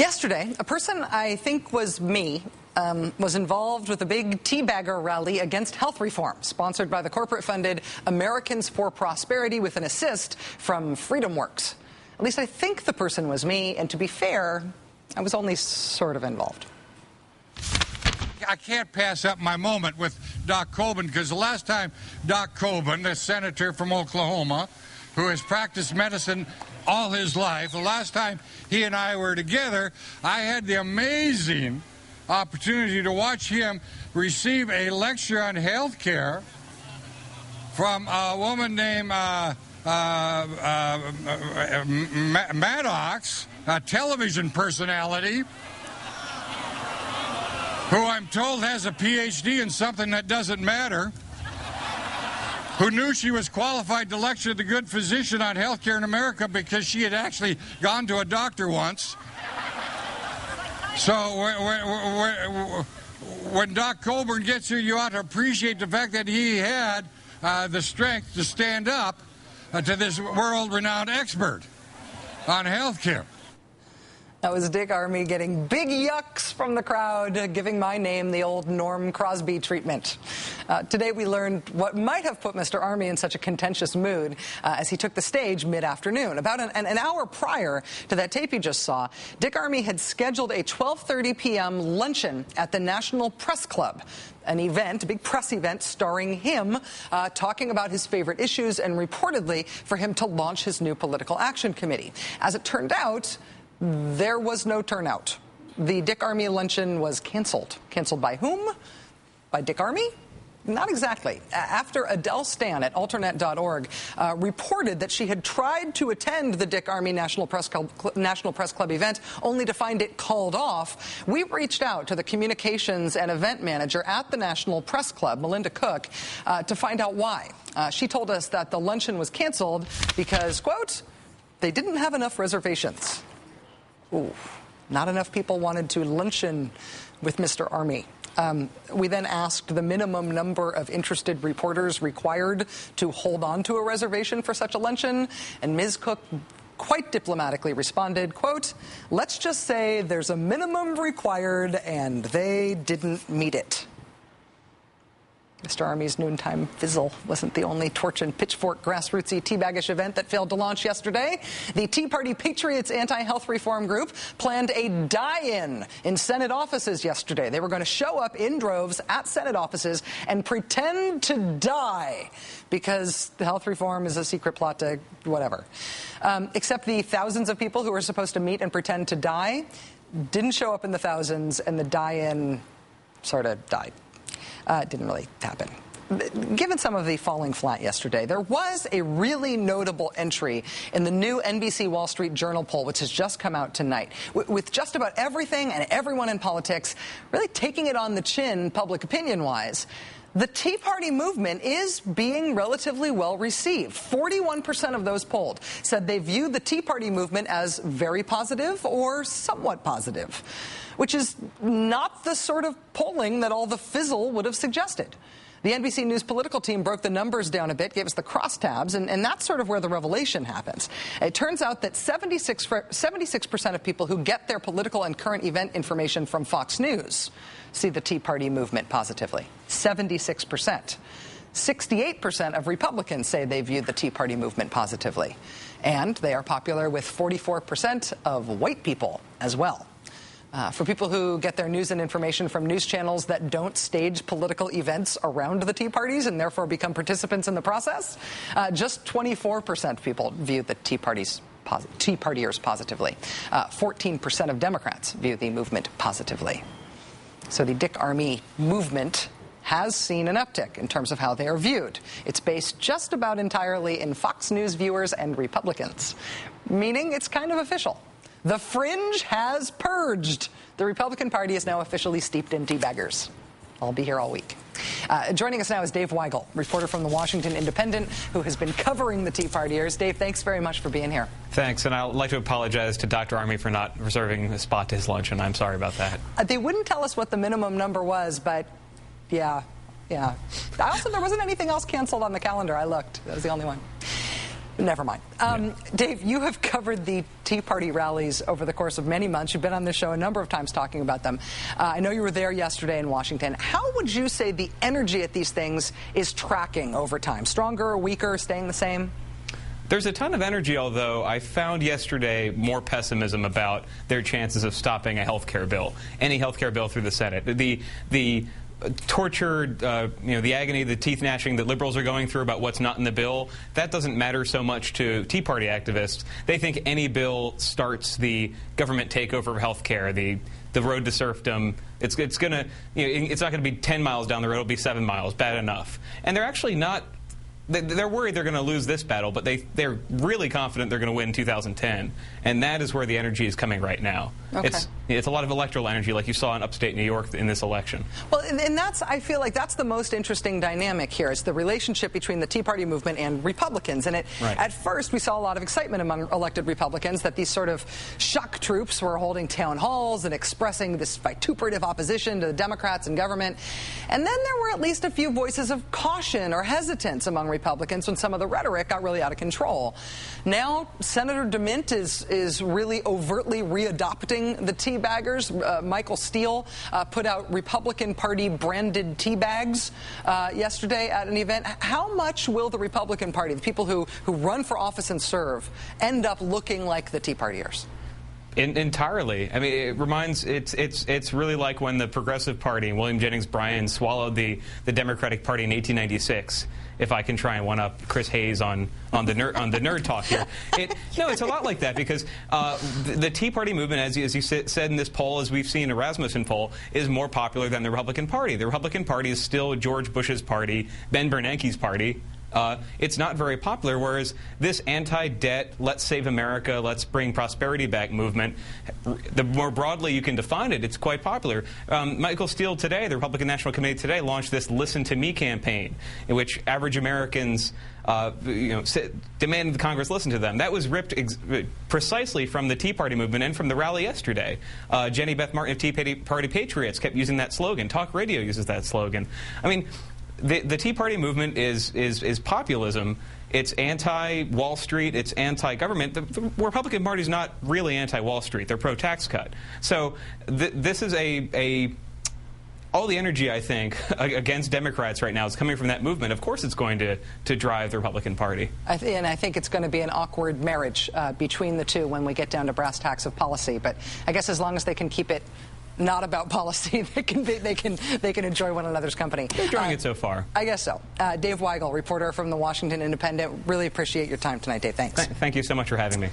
Yesterday, a person I think was me was involved with a big teabagger rally against health reform, sponsored by the corporate-funded Americans for Prosperity with an assist from FreedomWorks. At least I think the person was me, and to be fair, I was only sort of involved. I can't pass up my moment with Doc Coburn, because the last time Doc Coburn, the senator from Oklahoma, who has practiced medicine all his life, the last time he and I were together, I had the amazing opportunity to watch him receive a lecture on health care from a woman named Maddox, a television personality, who I'm told has a PhD in something that doesn't matter, who knew she was qualified to lecture the good physician on health care in America because she had actually gone to a doctor once. So when Doc Coburn gets here, you ought to appreciate the fact that he had the strength to stand up to this world-renowned expert on health care. That was Dick Armey getting big yucks from the crowd, giving my name the old Norm Crosby treatment. Today we learned what might have put Mr. Armey in such a contentious mood as he took the stage mid-afternoon. About an hour prior to that tape you just saw, Dick Armey had scheduled a 12:30 p.m. luncheon at the National Press Club, an event, a big press event starring him talking about his favorite issues and reportedly for him to launch his new political action committee. As it turned out, there was no turnout. The Dick Armey luncheon was canceled. Canceled by whom? By Dick Armey? Not exactly. After Adele Stan at alternet.org reported that she had tried to attend the Dick Armey National Press Club event only to find it called off, we reached out to the communications and event manager at the National Press Club, Melinda Cook, to find out why. She told us that the luncheon was canceled because, quote, they didn't have enough reservations. Ooh, not enough people wanted to luncheon with Mr. Armey. We then asked the minimum number of interested reporters required to hold on to a reservation for such a luncheon, and Ms. Cook quite diplomatically responded, quote, let's just say there's a minimum required and they didn't meet it. Mr. Armey's noontime fizzle wasn't the only torch and pitchfork grassrootsy teabaggish event that failed to launch yesterday. The Tea Party Patriots anti-health reform group planned a die-in in Senate offices yesterday. They were going to show up in droves at Senate offices and pretend to die because the health reform is a secret plot to whatever. Except the thousands of people who were supposed to meet and pretend to die didn't show up in the thousands, and the die-in sort of died. It didn't really happen. Given some of the falling flat yesterday, there was a really notable entry in the new NBC Wall Street Journal poll, which has just come out tonight. With just about everything and everyone in politics really taking it on the chin, public opinion-wise, the Tea Party movement is being relatively well received. 41% of those polled said they view the Tea Party movement as very positive or somewhat positive, which is not the sort of polling that all the fizzle would have suggested. The NBC News political team broke the numbers down a bit, gave us the crosstabs, and that's sort of where the revelation happens. It turns out that 76% of people who get their political and current event information from Fox News see the Tea Party movement positively. 76%. 68% of Republicans say they view the Tea Party movement positively. And they are popular with 44% of white people as well. For people who get their news and information from news channels that don't stage political events around the Tea Parties and therefore become participants in the process, just 24% of people view the Tea Partiers positively. 14% of Democrats view the movement positively. So the Dick Armey movement has seen an uptick in terms of how they are viewed. It's based just about entirely in Fox News viewers and Republicans, meaning it's kind of official. The fringe has purged. The Republican Party is now officially steeped in teabaggers. I'll be here all week. Joining us now is Dave Weigel, reporter from the Washington Independent, who has been covering the Tea Partiers. Dave, thanks very much for being here. Thanks, and I'd like to apologize to Dr. Armey for not reserving a spot to his luncheon. I'm sorry about that. They wouldn't tell us what the minimum number was, but yeah. There wasn't anything else canceled on the calendar. I looked. That was the only one. Never mind. Dave, you have covered the Tea Party rallies over the course of many months. You've been on this show a number of times talking about them. I know you were there yesterday in Washington. How would you say the energy at these things is tracking over time? Stronger, weaker, staying the same? There's a ton of energy, although I found yesterday more pessimism about their chances of stopping a health care bill, any health care bill through the Senate. The tortured, the agony, the teeth gnashing that liberals are going through about what's not in the bill, that doesn't matter so much to Tea Party activists. They think any bill starts the government takeover of health care, the road to serfdom. It's gonna, it's not going to be 10 miles down the road. It'll be 7 miles. Bad enough. And they're actually not. They're worried they're going to lose this battle, but they're really confident they're going to win 2010, and that is where the energy is coming right now. Okay. It's a lot of electoral energy, like you saw in upstate New York in this election. Well, and I feel like that's the most interesting dynamic here. It's the relationship between the Tea Party movement and Republicans. And at first, we saw a lot of excitement among elected Republicans that these sort of shock troops were holding town halls and expressing this vituperative opposition to the Democrats and government. And then there were at least a few voices of caution or hesitance among Republicans when some of the rhetoric got really out of control. Now, Senator DeMint is really overtly readopting the teabaggers. Michael Steele put out Republican Party branded tea bags yesterday at an event. How much will the Republican Party, the people who run for office and serve, end up looking like the Tea Partiers? Entirely. I mean, it reminds, it's really like when the Progressive Party and William Jennings Bryan swallowed the Democratic Party in 1896. If I can try and one up Chris Hayes on the nerd talk here, no, it's a lot like that, because the Tea Party movement, as you said in this poll, as we've seen a Rasmussen poll, is more popular than the Republican Party. The Republican Party is still George Bush's party, Ben Bernanke's party. It's not very popular, whereas this anti-debt, let's save America, let's bring prosperity back movement, the more broadly you can define it, it's quite popular. Michael Steele today, the Republican National Committee today, launched this Listen to Me campaign, in which average Americans demanded the Congress listen to them. That was ripped precisely from the Tea Party movement and from the rally yesterday. Jenny Beth Martin of Tea Party Patriots kept using that slogan. Talk Radio uses that slogan. I mean, the Tea Party movement is populism. It's anti-Wall Street. It's anti-government. The Republican Party is not really anti-Wall Street. They're pro-tax cut. So this is all the energy, I think, against Democrats right now is coming from that movement. Of course it's going to drive the Republican Party. And I think it's going to be an awkward marriage between the two when we get down to brass tacks of policy. But I guess as long as they can keep it not about policy, they can enjoy one another's company. They're enjoying it so far. I guess so. Dave Weigel, reporter from the Washington Independent. Really appreciate your time tonight, Dave. Thanks. Thank you so much for having me.